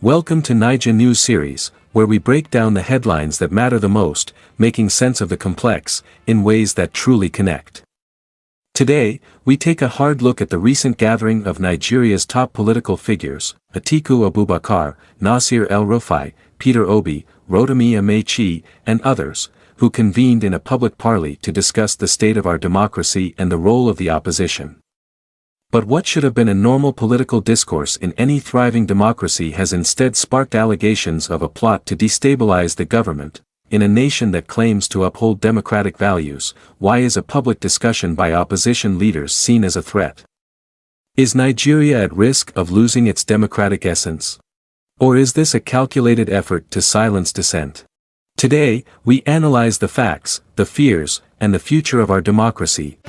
Welcome to Naija News Series, where we break down the headlines that matter the most, making sense of the complex, in ways that truly connect. Today, we take a hard look at the recent gathering of Nigeria's top political figures, Atiku Abubakar, Nasir El-Rufai, Peter Obi, Rotimi Amaechi, and others, who convened in a public parley to discuss the state of our democracy and the role of the opposition. But what should have been a normal political discourse in any thriving democracy has instead sparked allegations of a plot to destabilize the government. In a nation that claims to uphold democratic values, why is a public discussion by opposition leaders seen as a threat? Is Nigeria at risk of losing its democratic essence? Or is this a calculated effort to silence dissent? Today, we analyze the facts, the fears, and the future of our democracy.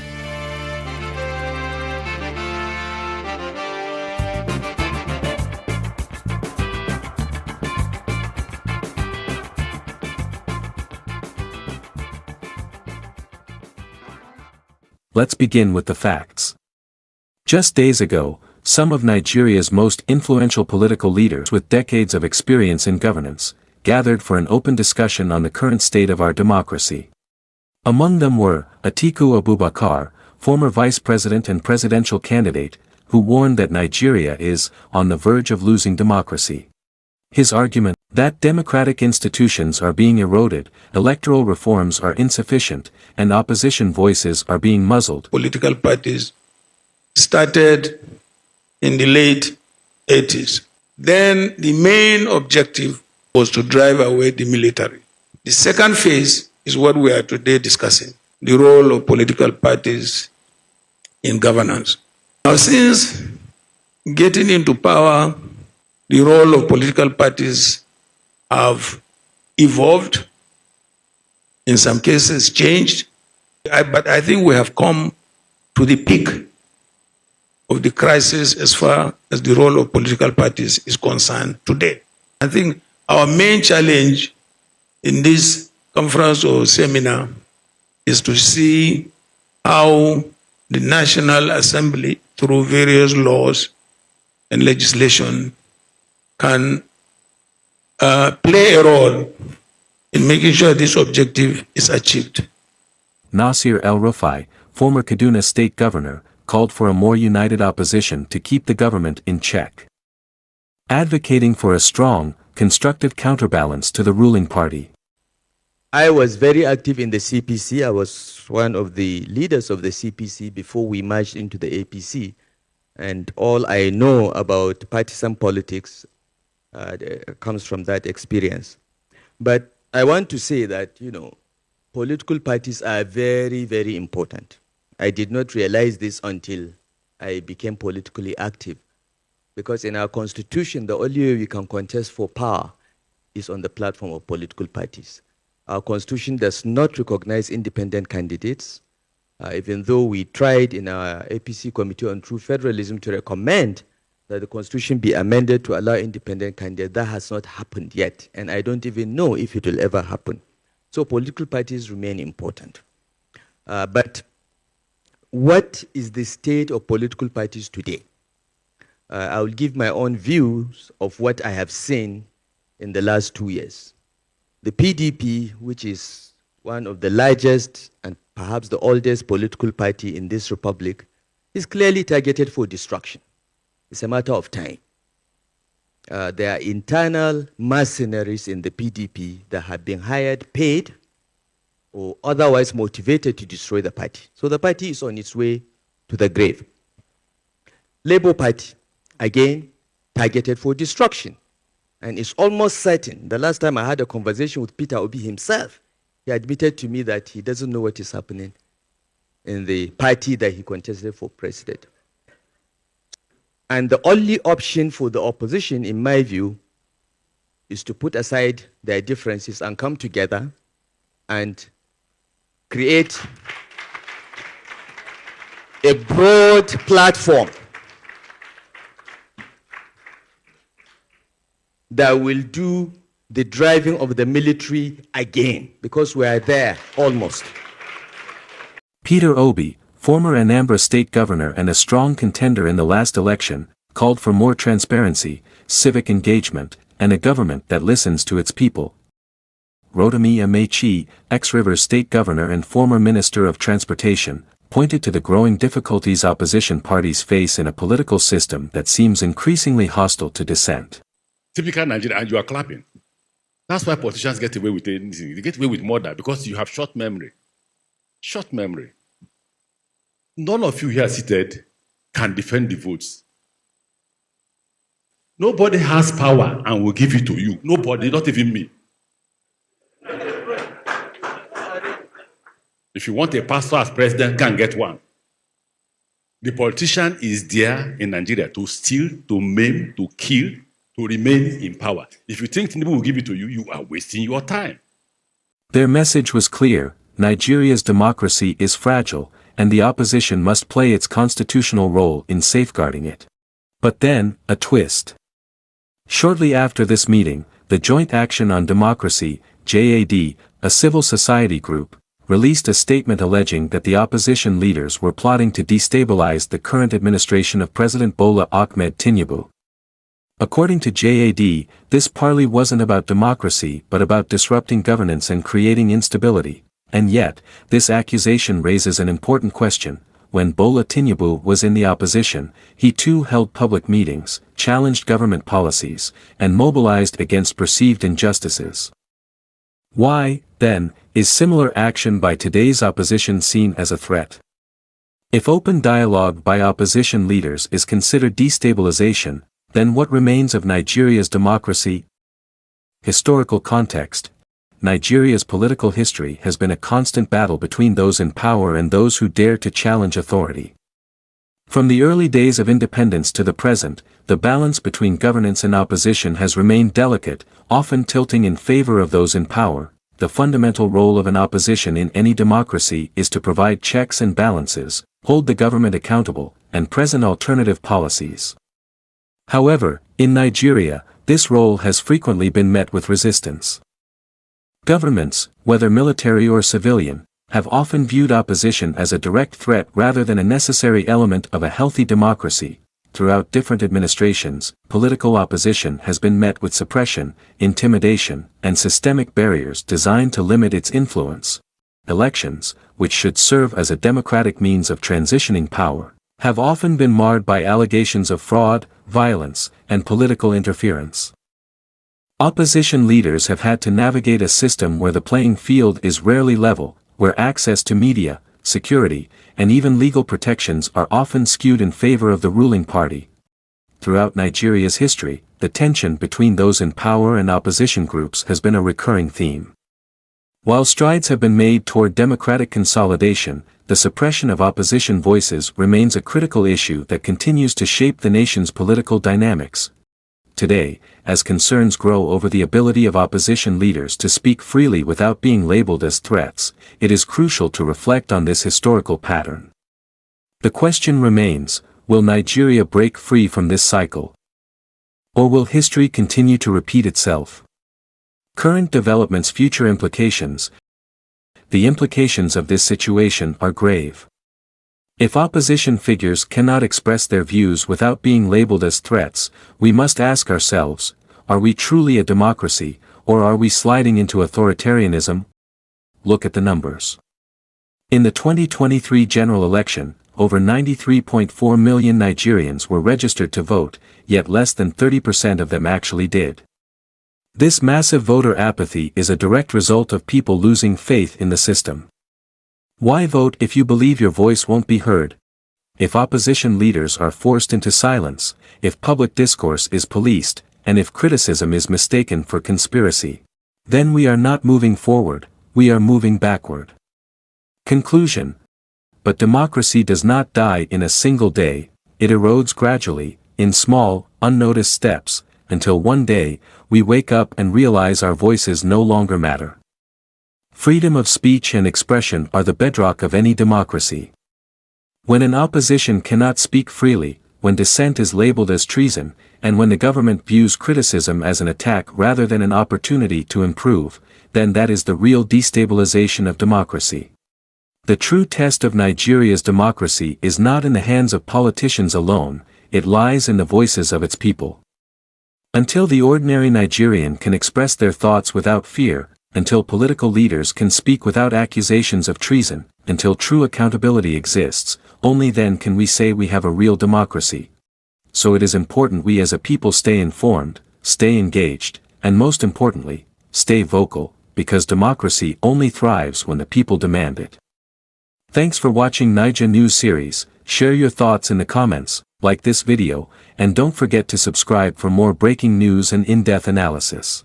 Let's begin with the facts. Just days ago, some of Nigeria's most influential political leaders with decades of experience in governance gathered for an open discussion on the current state of our democracy. Among them were Atiku Abubakar, former vice president and presidential candidate, who warned that Nigeria is on the verge of losing democracy. His argument, that democratic institutions are being eroded, electoral reforms are insufficient, and opposition voices are being muzzled. Political parties started in the late 80s. Then the main objective was to drive away the military. The second phase is what we are today discussing, the role of political parties in governance. Now, since getting into power, the role of political parties have evolved, in some cases changed, but I think we have come to the peak of the crisis as far as the role of political parties is concerned today. I think our main challenge in this conference or seminar is to see how the National Assembly, through various laws and legislation, can play a role in making sure this objective is achieved. Nasir El-Rufai, former Kaduna state governor, called for a more united opposition to keep the government in check, advocating for a strong, constructive counterbalance to the ruling party. I was very active in the CPC. I was one of the leaders of the CPC before we merged into the APC. And all I know about partisan politics comes from that experience. But I want to say that, political parties are very, very important. I did not realize this until I became politically active. Because in our constitution, the only way we can contest for power is on the platform of political parties. Our constitution does not recognize independent candidates, even though we tried in our APC Committee on True Federalism to recommend that the constitution be amended to allow independent candidates. That has not happened yet, and I don't even know if it will ever happen. So political parties remain important. But what is the state of political parties today? I will give my own views of what I have seen in the last 2 years. The PDP, which is one of the largest and perhaps the oldest political party in this republic, is clearly targeted for destruction. It's a matter of time. There are internal mercenaries in the PDP that have been hired, paid, or otherwise motivated to destroy the party. So the party is on its way to the grave. Labour Party, again, targeted for destruction. And it's almost certain. The last time I had a conversation with Peter Obi himself, he admitted to me that he doesn't know what is happening in the party that he contested for president. And the only option for the opposition, in my view, is to put aside their differences and come together and create a broad platform that will do the driving of the military again, because we are there almost. Peter Obi, former Anambra state governor and a strong contender in the last election, called for more transparency, civic engagement, and a government that listens to its people. Rotimi Amaechi, ex-Rivers State Governor and former Minister of Transportation, pointed to the growing difficulties opposition parties face in a political system that seems increasingly hostile to dissent. Typical Nigeria, and you are clapping. That's why politicians get away with anything. They get away with murder because you have short memory. Short memory. None of you here seated can defend the votes. Nobody has power and will give it to you. Nobody, not even me. If you want a pastor as president, can get one. The politician is there in Nigeria to steal, to maim, to kill, to remain in power. If you think Tinubu will give it to you, you are wasting your time. Their message was clear: Nigeria's democracy is fragile, and the opposition must play its constitutional role in safeguarding it. But then, a twist. Shortly after this meeting, the Joint Action on Democracy, JAD, a civil society group, released a statement alleging that the opposition leaders were plotting to destabilize the current administration of President Bola Tinubu. According to JAD, this parley wasn't about democracy but about disrupting governance and creating instability. And yet, this accusation raises an important question. When Bola Tinubu was in the opposition, he too held public meetings, challenged government policies, and mobilized against perceived injustices. Why, then, is similar action by today's opposition seen as a threat? If open dialogue by opposition leaders is considered destabilization, then what remains of Nigeria's democracy? Historical context. Nigeria's political history has been a constant battle between those in power and those who dare to challenge authority. From the early days of independence to the present, the balance between governance and opposition has remained delicate, often tilting in favor of those in power. The fundamental role of an opposition in any democracy is to provide checks and balances, hold the government accountable, and present alternative policies. However, in Nigeria, this role has frequently been met with resistance. Governments, whether military or civilian, have often viewed opposition as a direct threat rather than a necessary element of a healthy democracy. Throughout different administrations, political opposition has been met with suppression, intimidation, and systemic barriers designed to limit its influence. Elections, which should serve as a democratic means of transitioning power, have often been marred by allegations of fraud, violence, and political interference. Opposition leaders have had to navigate a system where the playing field is rarely level, where access to media, security, and even legal protections are often skewed in favor of the ruling party. Throughout Nigeria's history, the tension between those in power and opposition groups has been a recurring theme. While strides have been made toward democratic consolidation, the suppression of opposition voices remains a critical issue that continues to shape the nation's political dynamics. Today, as concerns grow over the ability of opposition leaders to speak freely without being labeled as threats, it is crucial to reflect on this historical pattern. The question remains, will Nigeria break free from this cycle? Or will history continue to repeat itself? Current developments' future implications. The implications of this situation are grave. If opposition figures cannot express their views without being labeled as threats, we must ask ourselves, are we truly a democracy, or are we sliding into authoritarianism? Look at the numbers. In the 2023 general election, over 93.4 million Nigerians were registered to vote, yet less than 30% of them actually did. This massive voter apathy is a direct result of people losing faith in the system. Why vote if you believe your voice won't be heard? If opposition leaders are forced into silence, if public discourse is policed, and if criticism is mistaken for conspiracy, then we are not moving forward, we are moving backward. Conclusion. But democracy does not die in a single day, it erodes gradually, in small, unnoticed steps, until one day, we wake up and realize our voices no longer matter. Freedom of speech and expression are the bedrock of any democracy. When an opposition cannot speak freely, when dissent is labeled as treason, and when the government views criticism as an attack rather than an opportunity to improve, then that is the real destabilization of democracy. The true test of Nigeria's democracy is not in the hands of politicians alone, it lies in the voices of its people. Until the ordinary Nigerian can express their thoughts without fear, until political leaders can speak without accusations of treason, until true accountability exists, only then can we say we have a real democracy. So it is important we as a people stay informed, stay engaged, and most importantly, stay vocal, because democracy only thrives when the people demand it. Thanks for watching Naija News Series. Share your thoughts in the comments, like this video, and don't forget to subscribe for more breaking news and in-depth analysis.